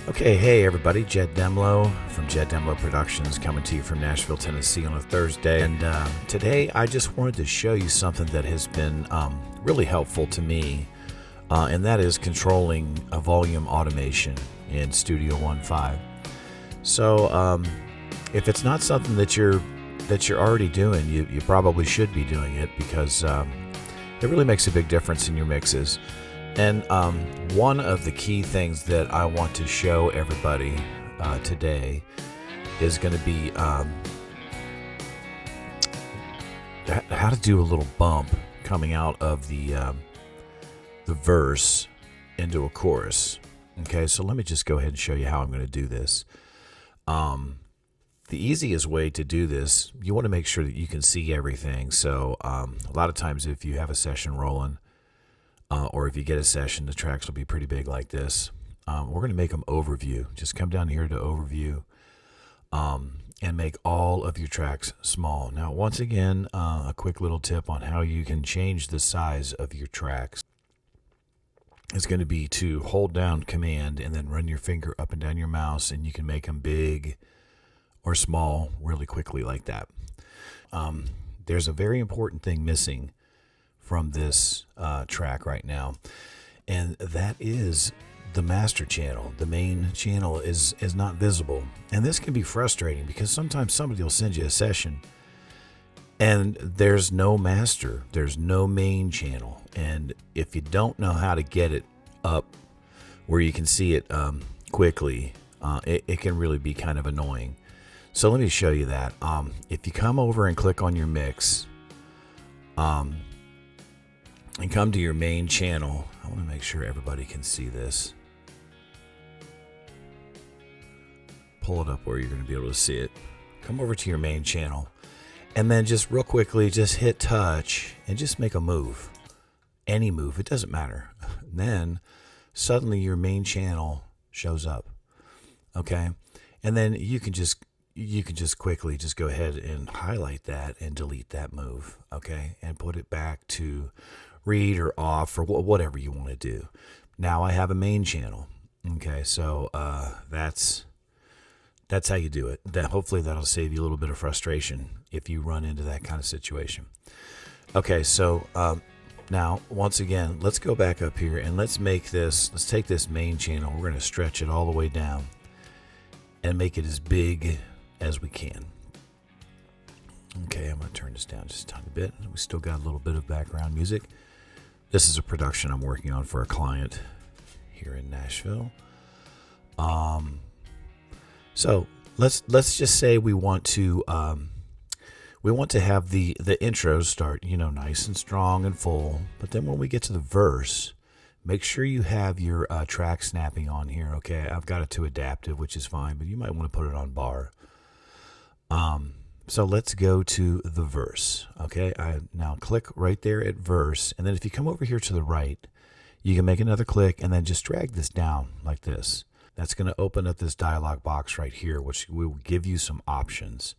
Okay, hey everybody, Jed Demlow from Jed Demlow Productions coming to you from Nashville, Tennessee on a Thursday. And today I just wanted to show you something that has been really helpful to me, and that is controlling a volume automation in Studio 1.5. So if it's not something that you're already doing, you probably should be doing it because it really makes a big difference in your mixes. And one of the key things that I want to show everybody today is going to be how to do a little bump coming out of the verse into a chorus. Okay, so let me just go ahead and show you how I'm going to do this. The easiest way to do this, you want to make sure that you can see everything. So a lot of times if you have a session rolling, or if you get a session, the tracks will be pretty big like this. We're going to make them overview. Just come down here to overview and make all of your tracks small. Now, once again, a quick little tip on how you can change the size of your tracks. It's going to be to hold down Command and then run your finger up and down your mouse, and you can make them big or small really quickly like that. There's a very important thing missing from this track right now, and that is the master channel. The main channel is not visible, and this can be frustrating because sometimes somebody will send you a session and there's no master, there's no main channel, and if you don't know how to get it up where you can see it quickly, it can really be kind of annoying. So let me show you that. If you come over and click on your mix, and come to your main channel. I want to make sure everybody can see this. Pull it up where you're going to be able to see it. Come over to your main channel, and then just real quickly, just hit touch and just make a move. Any move, it doesn't matter. And then suddenly your main channel shows up. Okay, and then you can just quickly just go ahead and highlight that and delete that move. Okay, and put it back to read or off or whatever you want to do. Now I have a main channel. Okay, so that's how you do it. Hopefully that'll save you a little bit of frustration if you run into that kind of situation. Okay, so now once again, let's go back up here and let's take this main channel. We're going to stretch it all the way down and make it as big as we can. Okay, I'm going to turn this down just a tiny bit. We still got a little bit of background music. This is a production I'm working on for a client here in Nashville. So let's just say we want to have the intros start, nice and strong and full. But then when we get to the verse, make sure you have your track snapping on here. Okay, I've got it to adaptive, which is fine, but you might want to put it on bar. So let's go to the verse. Okay, I now click right there at verse, and then if you come over here to the right, you can make another click and then just drag this down like this. That's going to open up this dialog box right here, which will give you some options.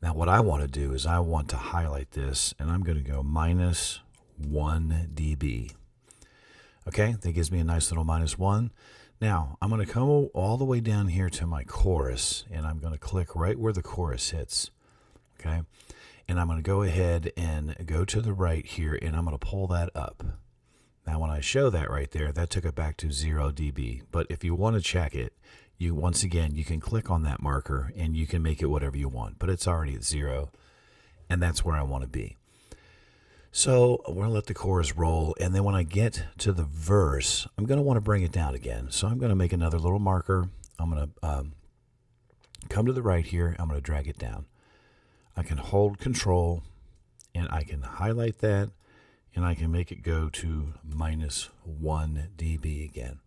Now what I want to do is I want to highlight this, and I'm going to go -1 dB. Okay, that gives me a nice little -1. Now I'm going to come all the way down here to my chorus, and I'm going to click right where the chorus hits. Okay, and I'm going to go ahead and go to the right here, and I'm going to pull that up. Now when I show that right there, that took it back to 0 dB. But if you want to check it, once again you can click on that marker and you can make it whatever you want, but it's already at 0, and that's where I want to be. So we're going to let the chorus roll, and then when I get to the verse, I'm going to want to bring it down again. So I'm going to make another little marker. I'm going to come to the right here. I'm going to drag it down. I can hold Control, and I can highlight that, and I can make it go to -1 dB again.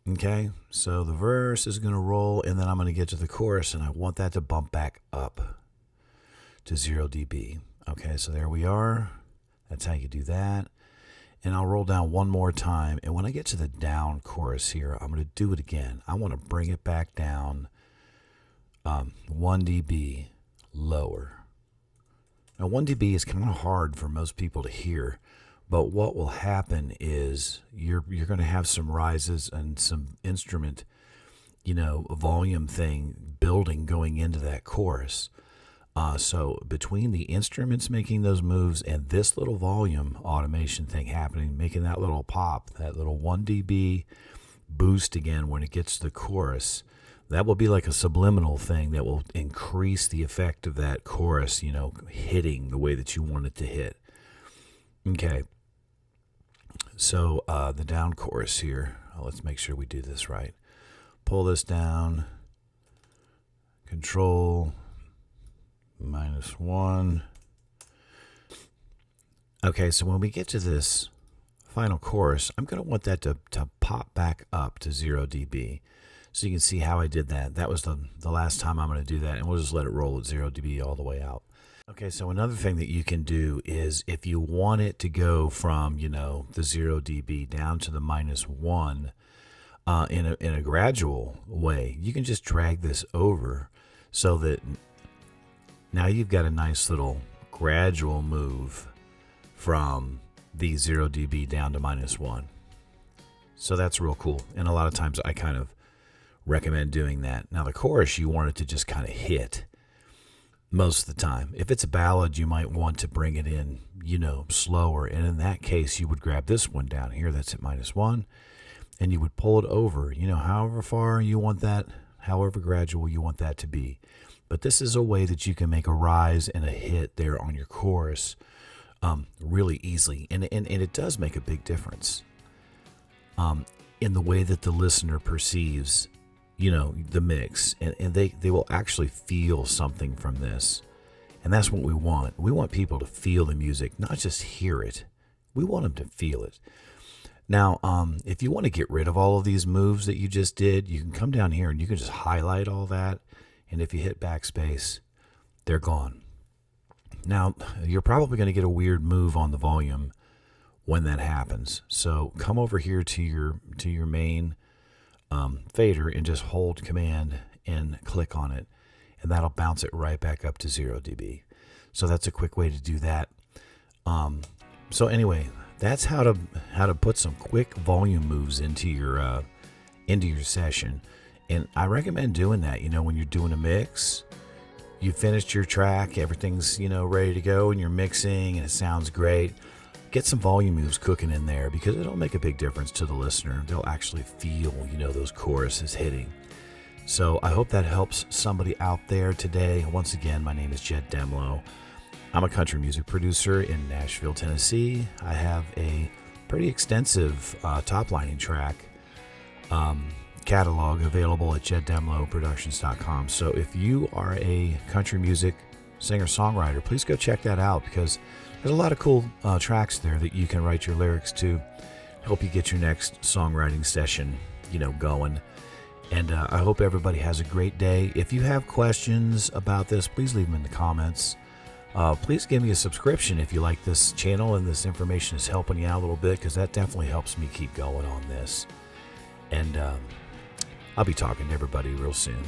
Okay, so the verse is going to roll, and then I'm going to get to the chorus, and I want that to bump back up to 0 dB. Okay, so there we are. That's how you do that. And I'll roll down one more time, and when I get to the down chorus here, I'm going to do it again. I want to bring it back down 1 dB lower. Now 1 dB is kind of hard for most people to hear, but what will happen is you're going to have some rises and some instrument volume thing building going into that chorus. So between the instruments making those moves and this little volume automation thing happening, making that little pop, that little 1 dB boost again when it gets to the chorus, that will be like a subliminal thing that will increase the effect of that chorus, hitting the way that you want it to hit. Okay. So the down chorus here, let's make sure we do this right. Pull this down, Control, -1. Okay, so when we get to this final chorus, I'm going to want that to pop back up to 0 dB. So you can see how I did that. That was the last time I'm going to do that, and we'll just let it roll at 0 dB all the way out. Okay, so another thing that you can do is if you want it to go from, the 0 dB down to the -1 in a gradual way, you can just drag this over so that now you've got a nice little gradual move from the 0 dB down to -1. So that's real cool. And a lot of times I kind of recommend doing that. Now the chorus, you want it to just kind of hit most of the time. If it's a ballad, you might want to bring it in, slower. And in that case, you would grab this one down here that's at -1, and you would pull it over, however far you want that, however gradual you want that to be. But this is a way that you can make a rise and a hit there on your chorus really easily. And it does make a big difference in the way that the listener perceives, the mix. And they will actually feel something from this. And that's what we want. We want people to feel the music, not just hear it. We want them to feel it. Now, if you want to get rid of all of these moves that you just did, you can come down here and you can just highlight all that. And if you hit backspace, they're gone. Now, you're probably going to get a weird move on the volume when that happens. So come over here to your main fader and just hold Command and click on it. And that'll bounce it right back up to 0 dB. So that's a quick way to do that. So anyway, that's how to put some quick volume moves into your session. And I recommend doing that, when you're doing a mix, you finished your track, everything's, ready to go, and you're mixing and it sounds great. Get some volume moves cooking in there because it'll make a big difference to the listener. They'll actually feel, those choruses hitting. So I hope that helps somebody out there today. Once again, my name is Jed Demlow. I'm a country music producer in Nashville, Tennessee. I have a pretty extensive top-lining track catalog available at jeddemlowproductions.com. So if you are a country music singer-songwriter, please go check that out because there's a lot of cool tracks there that you can write your lyrics to, help you get your next songwriting session, going. And I hope everybody has a great day. If you have questions about this, please leave them in the comments. Please give me a subscription if you like this channel and this information is helping you out a little bit because that definitely helps me keep going on this. And I'll be talking to everybody real soon.